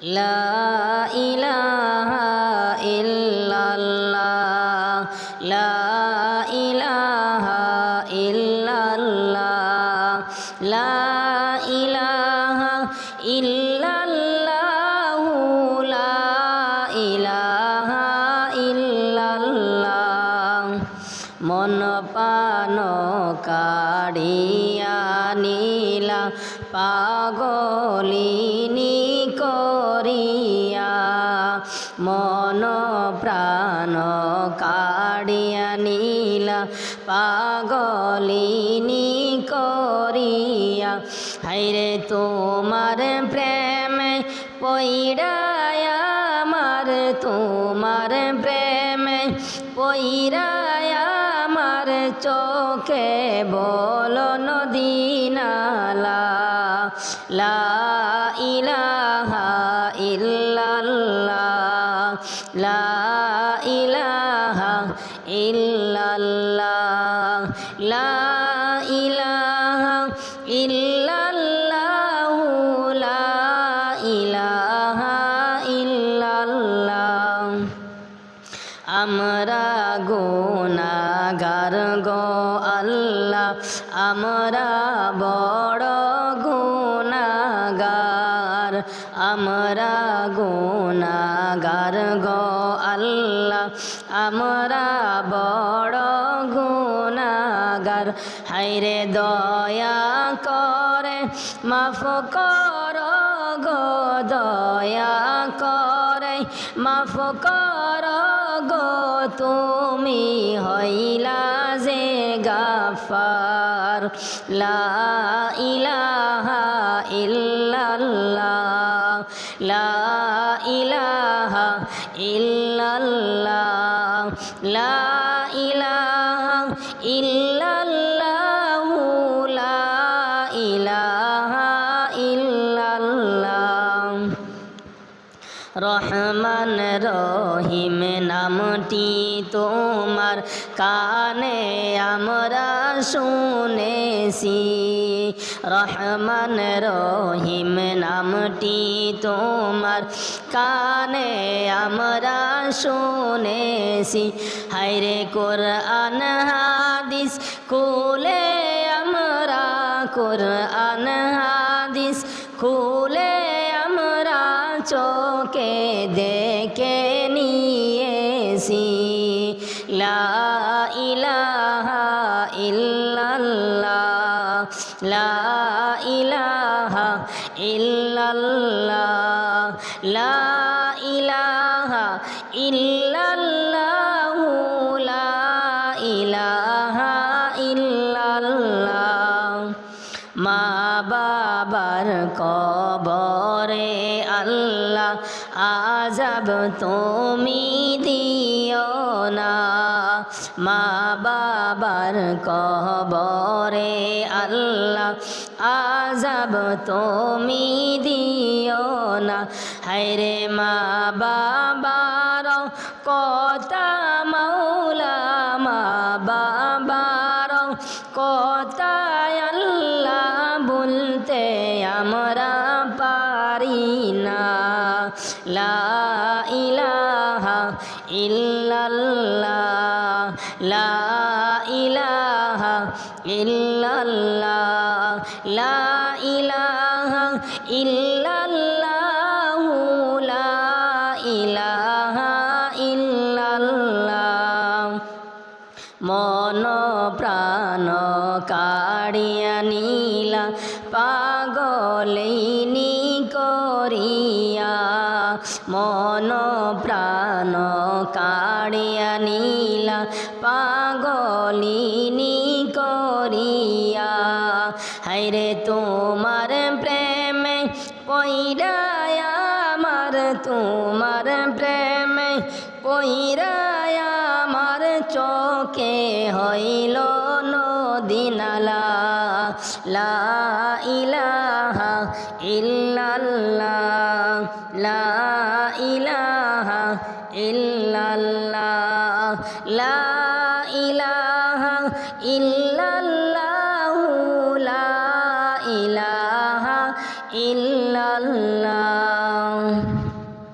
লা ইলাহা ইল্লাল্লাহ লা ইলাহা ইল্লাল্লাহ লা ইলাহা ইল্লাল্লাহু লা ইলাহা ইল্লাল্লাহ মন পান কাড়িয়া নীলা পাগলিনী করিয়া মন প্রাণ কাড়িয়া নীলা পাগলিনী করিয়া হাইরে তোমার প্রেমে পইড়ায়া আমার তোমার প্রেমে পইড়ায়া আমার চোখে বল নদীনালা লা ইলাহা ইল্লাল্লাহ লা ইলাহা ইল্লাল্লাহ লা ইলাহা ইল্লাল্লাহু লা ইলাহা ইল্লাল্লাহ আমরা গুনাহগার গো আল্লাহ আমরা বড় গুনাহগার আমরা গুনাহগার গো আল্লাহ আমরা বড় গুনাহগার হায়রে দয়া করে মাফ কর গো দয়া করে মাফ কর গো তুমি হইলা যে গাফার লা ইলাহা ইল্লাল্লাহ লা ইলাহা ইল্লাল্লাহ লা ইলাহা ইল্লাল্লাহু লা ইলাহা ইল্লাল্লাহ রহমান রহিম নামটি তোমার কানে আমরা শুনেছি রহমান রহিম নামটি তোমার কানে আমরা শুনেছি হায়রে কোরআন হাদিস খুলে আমরা কোরআন হাদিস খুলে আমরা চোখে দেখে নিয়েছি লা ইলাহা ইল্লাল্লাহ লা ইলাহা ইল্লাল্লাহ লা ইলাহা ইল্লাল্লাহু লা ইলাহা ইল্লাল্লাহ মা বাবার কবরে আল্লাহ আযাব তুমি দিও না মা বাবার কবরে আল্লাহ আযাব তুমি দিও না হায়রে মা বাবার কথা মাওলা মা বাবার কথা আল্লাহ বলতে আমরা পারি না লা ইলাহা ইল্লাল্লাহ লা ইলাহা ইল্লাল্লাহ লা ইলাহা ইল্লাল্লাহু লা ইলাহা ইল্লাল্লাহ মন প্রাণ কাড়িয়া নীলা পাগলিনী করিয়া মন প্রাণ কাড়িয়া নীলা পাগলিনী করিয়া হায়রে তোমার প্রেমে পইড়ায়া আমার তোমার প্রেমে পইড়ায়া আমার চোখে হইল নদীনালা লা ইলাহা ইল্লাল্লাহ লা ইলাহা ইল্লাল্লাহ